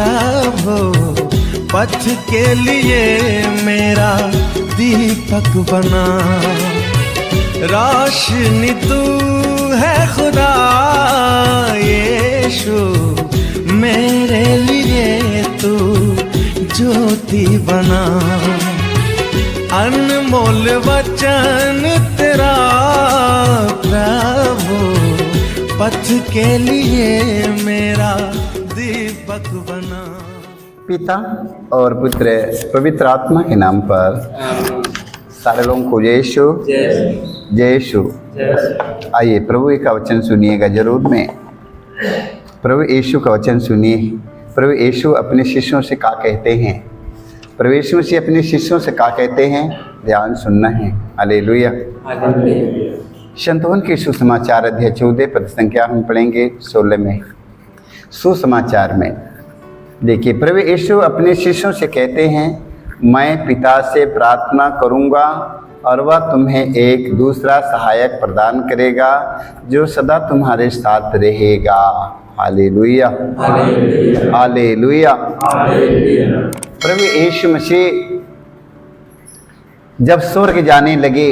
प्रभु पथ के लिए मेरा दीपक बना। रोशनी तू है खुदा यीशु, मेरे लिए तू ज्योति बना। अनमोल वचन तेरा प्रभु पथ के लिए मेरा दीपक बना। पिता और पुत्र पवित्र आत्मा के नाम पर सारे लोगों को जय यीशु जय यीशु। आइए प्रभु का वचन सुनिएगा जरूर में। प्रभु यीशु का वचन सुनिए। प्रभु यीशु अपने शिष्यों से क्या कहते हैं, प्रभु यीशु मसीह अपने शिष्यों से क्या कहते हैं, ध्यान सुनना है। हालेलुया। संतों के सुसमाचार अध्याय 14 पद संख्या हम पढ़ेंगे 16 में। सुसमाचार में देखिए, प्रभु यीशु अपने शिष्यों से कहते हैं, मैं पिता से प्रार्थना करूंगा और वह तुम्हें एक दूसरा सहायक प्रदान करेगा जो सदा तुम्हारे साथ रहेगा। Hallelujah hallelujah. प्रभु यीशु मसीह जब स्वर्ग जाने लगे,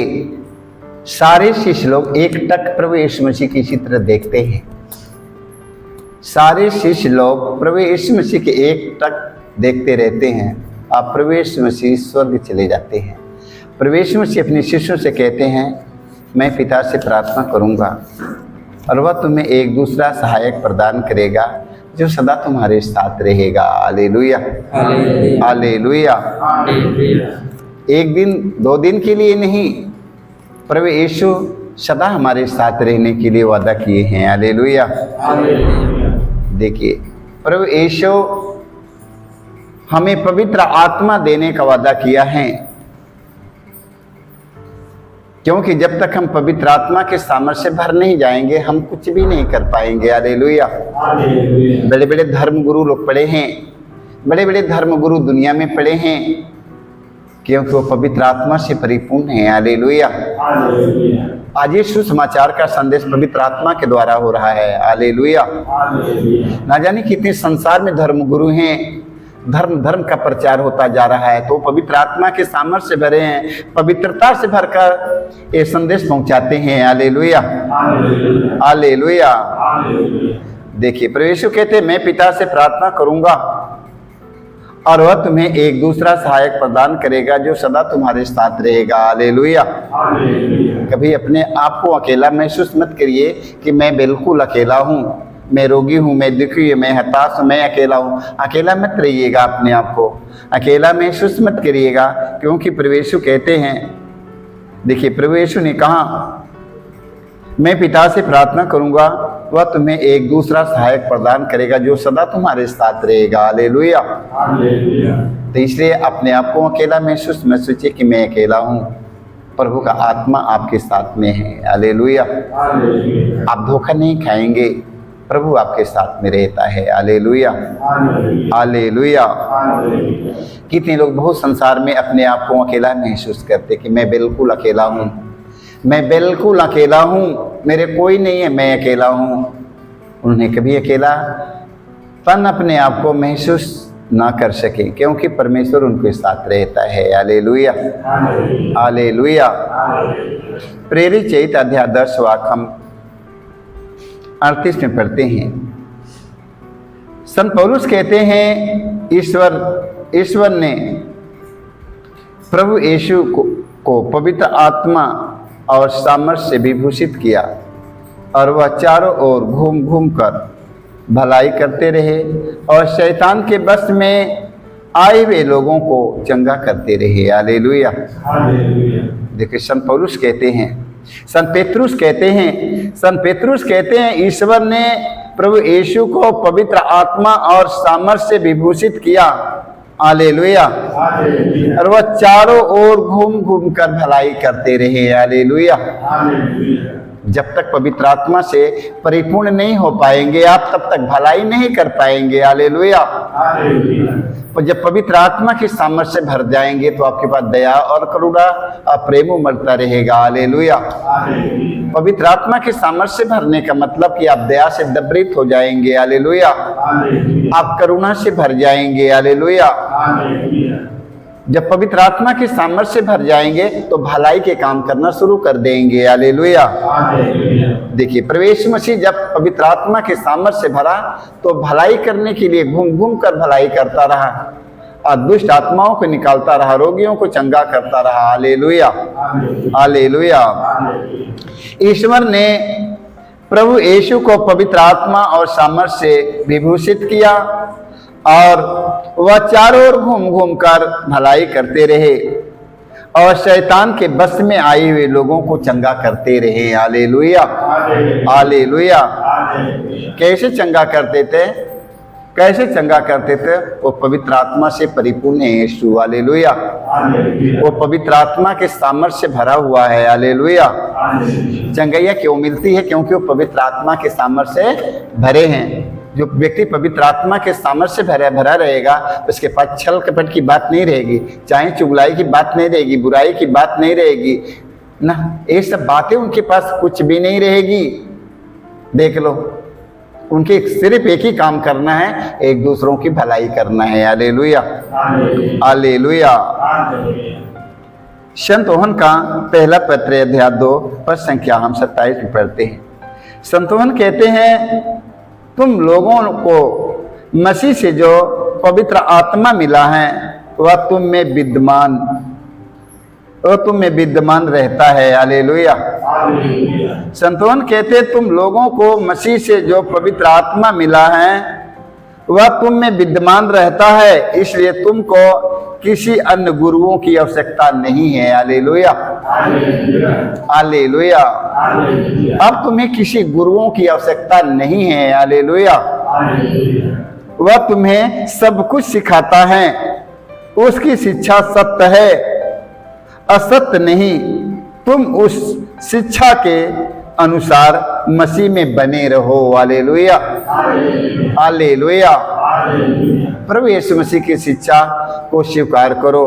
सारे शिष्य लोग एकटक प्रभु यीशु मसीह की चित्र देखते हैं। सारे शिष्य लोग प्रभु यीशु मसीह के एकटक देखते रहते हैं। आप प्रभु यीशु मसीह स्वर्ग चले जाते हैं। प्रभु यीशु मसीह अपने शिष्यों से कहते हैं, मैं पिता से प्रार्थना करूंगा और वह तुम्हें एक दूसरा सहायक प्रदान करेगा जो सदा तुम्हारे साथ रहेगा। Hallelujah hallelujah. एक दिन 2 दिन के लिए नहीं, प्रभु यीशु सदा हमारे साथ रहने के लिए वादा किए हैं। हालेलुया। देखिए, प्रभु यीशु हमें पवित्र आत्मा देने का वादा किया है, क्योंकि जब तक हम पवित्र आत्मा के सामर्थ्य से भर नहीं जाएंगे हम कुछ भी नहीं कर पाएंगे। हालेलुया। बड़े बड़े धर्म गुरु लोग पढ़े हैं, बड़े बड़े धर्म गुरु दुनिया में पढ़े हैं, क्योंकि वो पवित्र आत्मा से परिपूर्ण है। हालेलुया। आज ये सुसमाचार का संदेश पवित्र आत्मा के द्वारा हो रहा है। हालेलुया। ना जाने कितने संसार में धर्म गुरु हैं, धर्म का प्रचार होता जा रहा है, तो पवित्र आत्मा के सामर्थ्य से भरे हैं, पवित्रता से भरकर ये संदेश पहुंचाते हैं। Hallelujah hallelujah. देखिए, प्रभु यीशु कहते हैं, मैं पिता से प्रार्थना करूंगा और वह तुम्हें एक दूसरा सहायक प्रदान करेगा जो सदा तुम्हारे साथ रहेगा। हालेलुया। कभी अपने आप को अकेला महसूस मत करिए कि मैं बिल्कुल अकेला हूँ, मैं रोगी हूँ, मैं दुखी हूँ, मैं हताश हूँ, मैं अकेला हूँ। अकेला मत रहिएगा, अपने आप को अकेला महसूस मत करिएगा, क्योंकि प्रभु यीशु कहते हैं, देखिए प्रभु यीशु ने कहा, मैं पिता से प्रार्थना करूंगा वह तुम्हें एक दूसरा सहायक प्रदान करेगा जो सदा तुम्हारे साथ रहेगा। हालेलुया। तो इसलिए अपने आप को अकेला महसूस मत सोचिए कि मैं अकेला हूँ, प्रभु का आत्मा आपके साथ में है। हालेलुया। आप धोखा नहीं खाएंगे, प्रभु आपके साथ में रहता है। Hallelujah hallelujah. कितने लोग बहुत संसार में अपने आप को अकेला महसूस करते कि मैं बिल्कुल अकेला हूँ, मैं बिल्कुल अकेला हूँ, मेरे कोई नहीं है, मैं अकेला हूँ। उन्होंने कभी अकेलापन अपने आप को महसूस ना कर सके, क्योंकि परमेश्वर उनके साथ रहता है। Hallelujah hallelujah. प्रेरित चरित्र अध्याय 10 वाक्य हम 38 में पढ़ते हैं। संत पौलुस कहते हैं, ईश्वर ने प्रभु यीशु को पवित्र आत्मा और सामर्थ्य से विभूषित किया और वह चारों ओर घूम घूम कर भलाई करते रहे और शैतान के बस में आए हुए लोगों को चंगा करते रहे। हालेलुया। देखिए, संत पौलुस कहते हैं, संत पेत्रुस कहते हैं ईश्वर ने प्रभु यीशु को पवित्र आत्मा और सामर्थ्य से विभूषित किया। हालेलुया। और वह चारों ओर घूम घूम कर भलाई करते रहे। हालेलुया। जब तक पवित्र आत्मा से परिपूर्ण नहीं हो पाएंगे आप, तब तक भलाई नहीं कर पाएंगे। हालेलुया। और जब पवित्र आत्मा की सामर्थ्य से भर जाएंगे तो आपके पास दया और करुणा और प्रेम उमड़ता रहेगा। हालेलुया। पवित्र आत्मा के सामर्थ्य से भरने का मतलब कि आप दया से दबरित हो जाएंगे। हालेलुया। आप करुणा से भर जाएंगे। हालेलुया। जब पवित्र आत्मा के सामर्थ्य से भर जाएंगे तो भलाई के काम करना शुरू कर देंगे। हालेलुया। देखिए, प्रवेश मसीह जब पवित्र आत्मा के सामर्थ्य से भरा तो भलाई करने के लिए घूम घूम कर भलाई करता रहा और दुष्ट आत्माओं को निकालता रहा, रोगियों को चंगा करता रहा। हालेलुया। हालेलुया। ईश्वर ने प्रभु यीशु को पवित्र आत्मा और सामर्थ्य से विभूषित किया और वह चारों ओर घूम घूम कर भलाई करते रहे और शैतान के बस में आए हुए लोगों को चंगा करते रहे। हालेलुया। हालेलुया। कैसे चंगा करते थे? कैसे चंगा करते थे? वो पवित्र आत्मा से परिपूर्ण है यीशु। हालेलुया। वो पवित्र आत्मा के सामर्थ्य से भरा हुआ है। हालेलुया। चंगैया क्यों मिलती है? क्योंकि वो पवित्र आत्मा के सामर्थ्य से भरे हैं। जो व्यक्ति पवित्र आत्मा के सामर्थ्य से भरा रहेगा उसके पास छल कपट की बात नहीं रहेगी, चाहे चुगलाई की बात नहीं रहेगी, बुराई की बात नहीं रहेगी ना, ये सब बातें उनके पास कुछ भी नहीं रहेगी। देख लो, उनके सिर्फ एक ही काम करना है, एक दूसरों की भलाई करना है। हालेलुया। हालेलुया। संत ओहन का पहला पत्र अध्याय 2 पद संख्या हम 27 में पढ़ते हैं। संत ओहन कहते हैं, तुम लोगों को मसीह से जो पवित्र आत्मा मिला है वह तुम में विद्यमान रहता है। हालेलुया। संतोन कहते, तुम लोगों को मसीह से जो पवित्र आत्मा मिला है वह तुम में विद्यमान रहता है, इसलिए तुमको किसी अन्य गुरुओं की आवश्यकता नहीं है। हालेलुया। हालेलुया। अब तुम्हें किसी गुरुओं की आवश्यकता नहीं है। हालेलुया। वह तुम्हें सब कुछ सिखाता है, उसकी शिक्षा सत्य है, असत्य नहीं। तुम उस शिक्षा के अनुसार मसीह में बने रहो। हालेलुया। हालेलुया। प्रभु यीशु मसीह की शिक्षा को स्वीकार करो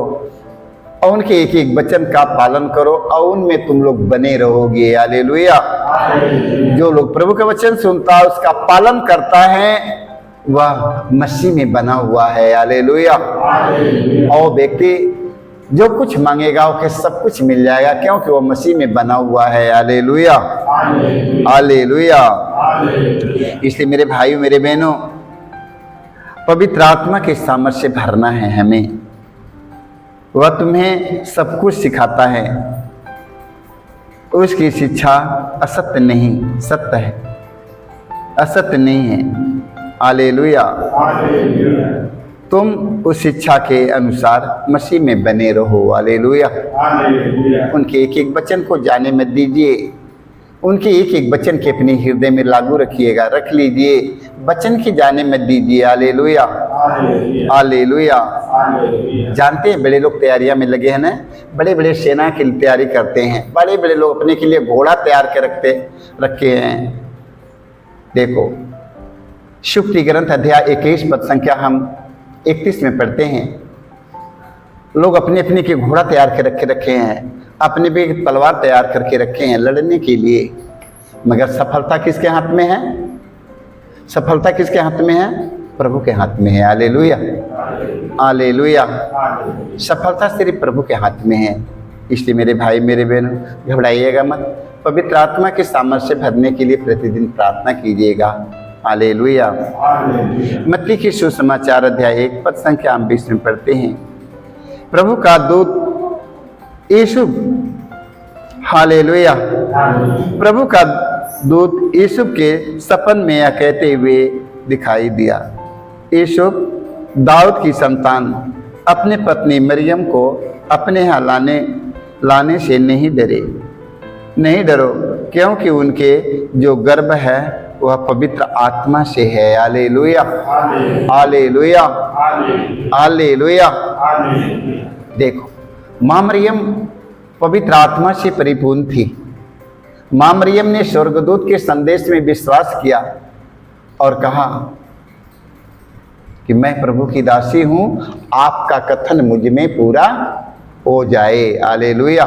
और उनके एक एक वचन का पालन करो और उनमें तुम लोग बने रहोगे। हालेलुया। जो लोग प्रभु का वचन सुनता है उसका पालन करता है वह मसीह में बना हुआ है। हालेलुया। और व्यक्ति जो कुछ मांगेगा उसे सब कुछ मिल जाएगा क्योंकि वो मसीह में बना हुआ है। हालेलुया। हालेलुया। इसलिए मेरे भाइयों, मेरे बहनों, पवित्र आत्मा के सामर्थ्य से भरना है हमें। वह तुम्हें सब कुछ सिखाता है, उसकी शिक्षा असत्य नहीं, सत्य है, असत्य नहीं है। हालेलुया। तुम उस शिक्षा के अनुसार मसीह में बने रहो। हालेलुया। उनके एक एक वचन को जाने मत दीजिए, उनके एक एक वचन के अपने हृदय में लागू रखिएगा, रख लीजिए, वचन की जाने मत दीजिए। हालेलुया। हालेलुया। जानते हैं बड़े लोग तैयारियां में लगे हैं ना, बड़े बड़े सेना की तैयारी करते हैं, बड़े बड़े लोग अपने के लिए घोड़ा तैयार के रखे हैं। देखो, शुक्ति ग्रंथ अध्याय 21 पद संख्या हम 31 में पढ़ते हैं। लोग अपने अपने के घोड़ा तैयार के रखे हैं, अपने भी तलवार तैयार करके रखे हैं लड़ने के लिए, मगर सफलता किसके हाथ में है? सफलता किसके हाथ में है? प्रभु के हाथ में है। हालेलुया। हालेलुया। सफलता सिर्फ प्रभु के हाथ में है। इसलिए मेरे भाई, मेरे बहनों, घबराइएगा मत। पवित्र आत्मा के सामर्थ्य से भरने के लिए प्रतिदिन प्रार्थना कीजिएगा। हालेलुया। मत्ती की सुसमाचार अध्याय 1 पद संख्या 20 में पढ़ते हैं। प्रभु का दूत यीशु, हालेलुया, प्रभु का दूत यूसुफ के सपन में यह कहते हुए दिखाई दिया, यूसुफ दाऊद की संतान, अपने पत्नी मरियम को अपने यहाँ लाने से नहीं डरो, क्योंकि उनके जो गर्भ है वह पवित्र आत्मा से है। हालेलुया। हालेलुया। हालेलुया। देखो, माँ मरियम पवित्र आत्मा से परिपूर्ण थी। माँ मरियम ने स्वर्गदूत के संदेश में विश्वास किया और कहा कि मैं प्रभु की दासी हूँ, आपका कथन मुझ में पूरा हो जाए। हालेलुया।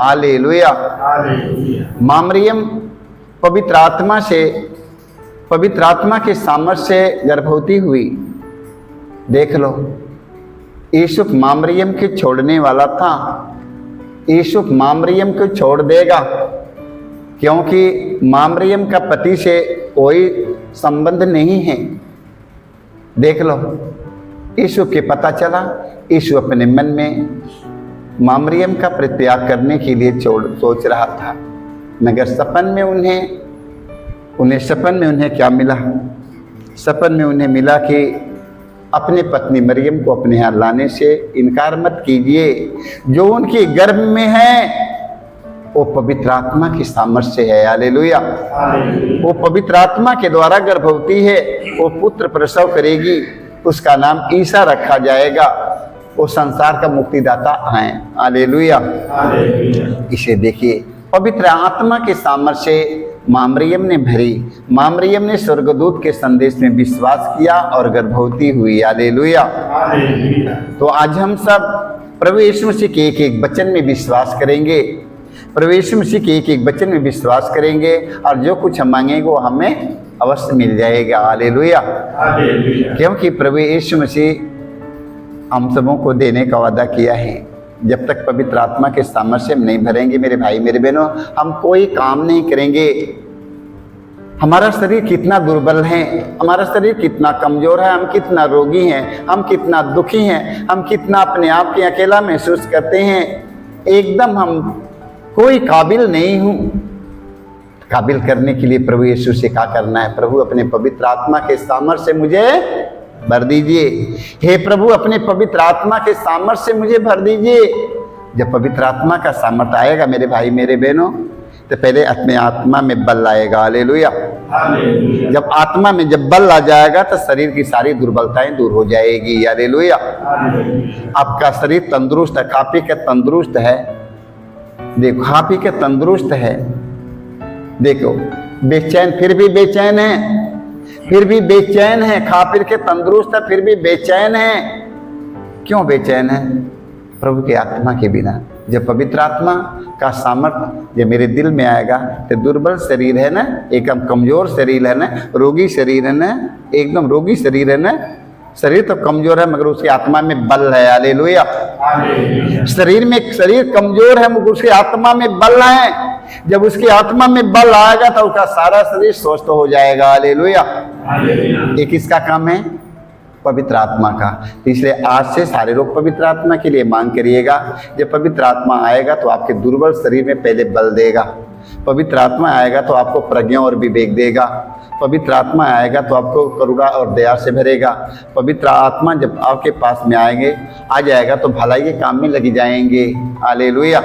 हालेलुया। माँ मरियम पवित्र आत्मा से पवित्र आत्मा के सामर्थ्य से गर्भवती हुई। देख लो, यूसुफ मामरियम के छोड़ने वाला था, यूसुफ मामरियम को छोड़ देगा, क्योंकि मामरियम का पति से कोई संबंध नहीं है। देख लो, यूसुफ के पता चला, यूसुफ अपने मन में मामरियम का परित्याग करने के लिए सोच रहा था, मगर सपन में उन्हें क्या मिला? सपन में उन्हें मिला कि अपने पत्नी मरियम को अपने यहाँ लाने से इनकार मत कीजिए। जो उनके गर्भ में है वो पवित्र आत्मा की सामर्थ्य से है। हालेलुया। वो पवित्र आत्मा के द्वारा गर्भवती है, वो पुत्र प्रसव करेगी, उसका नाम ईसा रखा जाएगा, वो संसार का मुक्तिदाता है। हालेलुया। इसे देखिए, पवित्र आत्मा के सामर्थ्य से मामरियम ने भरी, मामरियम ने स्वर्गदूत के संदेश में विश्वास किया और गर्भवती हुई। हालेलुया। तो आज हम सब प्रभु यीशु मसीह के एक एक वचन में विश्वास करेंगे, प्रभु यीशु मसीह के एक एक वचन में विश्वास करेंगे, और जो कुछ हम मांगेंगे वो हमें अवश्य मिल जाएगा। हालेलुया। क्योंकि प्रभु यीशु मसीह हम सबों को देने का वादा किया है। जब तक पवित्र आत्मा के सामर्थ्य से नहीं भरेंगे मेरे भाई मेरे बहनों, हम कोई काम नहीं करेंगे। हमारा शरीर कितना दुर्बल है, हमारा शरीर कितना कमजोर है, हम कितना रोगी हैं, हम कितना दुखी हैं, हम कितना अपने आप के अकेला महसूस करते हैं। एकदम हम कोई काबिल नहीं हूँ। काबिल करने के लिए प्रभु यीशु से क्या करना है? प्रभु अपने पवित्र आत्मा के सामर्थ्य से मुझे भर दीजिए। हे प्रभु, अपने पवित्र आत्मा के सामर्थ्य से मुझे भर दीजिए। जब पवित्र आत्मा का सामर्थ्य आएगा मेरे भाई मेरे बहनों, तो पहले अपने आत्मा में बल आएगा। हालेलुया। जब आत्मा में जब बल आ जाएगा तो शरीर की सारी दुर्बलताएं दूर हो जाएगी। हालेलुया। आपका शरीर तंदुरुस्त है, खा पी के तंदुरुस्त है। देखो, खा पी के तंदुरुस्त है, देखो बेचैन, फिर भी बेचैन है, फिर भी बेचैन है। खा पी के तंदुरुस्त है, फिर भी बेचैन है। क्यों बेचैन है? प्रभु की आत्मा के बिना। जब पवित्र आत्मा का सामर्थ्य जब मेरे दिल में आएगा तो दुर्बल शरीर है ना, एकदम कमजोर शरीर है ना, रोगी शरीर है ना, एकदम रोगी शरीर है ना, शरीर तो कमजोर है मगर उसकी आत्मा में बल है। हालेलुया। शरीर कमजोर है मगर उसकी आत्मा में बल है। जब उसकी आत्मा में बल आएगा तो उसका सारा शरीर स्वस्थ हो जाएगा। हालेलुया। ये किसका काम है? पवित्र आत्मा का। इसलिए आज से सारे लोग पवित्र आत्मा के लिए मांग करिएगा। जब पवित्र आत्मा आएगा तो आपके दुर्बल शरीर में पहले बल देगा। पवित्र आत्मा आएगा तो आपको प्रज्ञा और विवेक देगा। पवित्र आत्मा आएगा तो आपको करुणा और दया से भरेगा। पवित्र आत्मा जब आपके पास में आ जाएगा तो भलाई के काम में लगी जाएंगे। हालेलुया।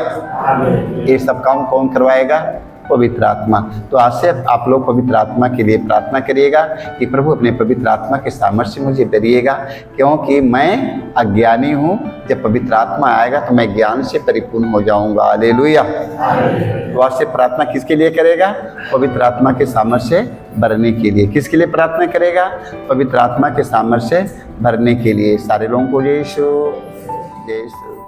ये सब काम कौन करवाएगा? पवित्र आत्मा। तो आज से आप लोग पवित्र आत्मा के लिए प्रार्थना करिएगा कि प्रभु अपने पवित्र आत्मा के सामर्थ्य से मुझे भरिएगा, क्योंकि मैं अज्ञानी हूँ। जब पवित्र आत्मा आएगा तो मैं ज्ञान से परिपूर्ण हो जाऊंगा। हालेलुया। तो आज से प्रार्थना किसके लिए करेगा? पवित्र आत्मा के सामर्थ्य से भरने के लिए। किसके लिए प्रार्थना करेगा? पवित्र आत्मा के सामर्थ्य से भरने के लिए। सारे लोगों को जय यीशु, जय यीशु।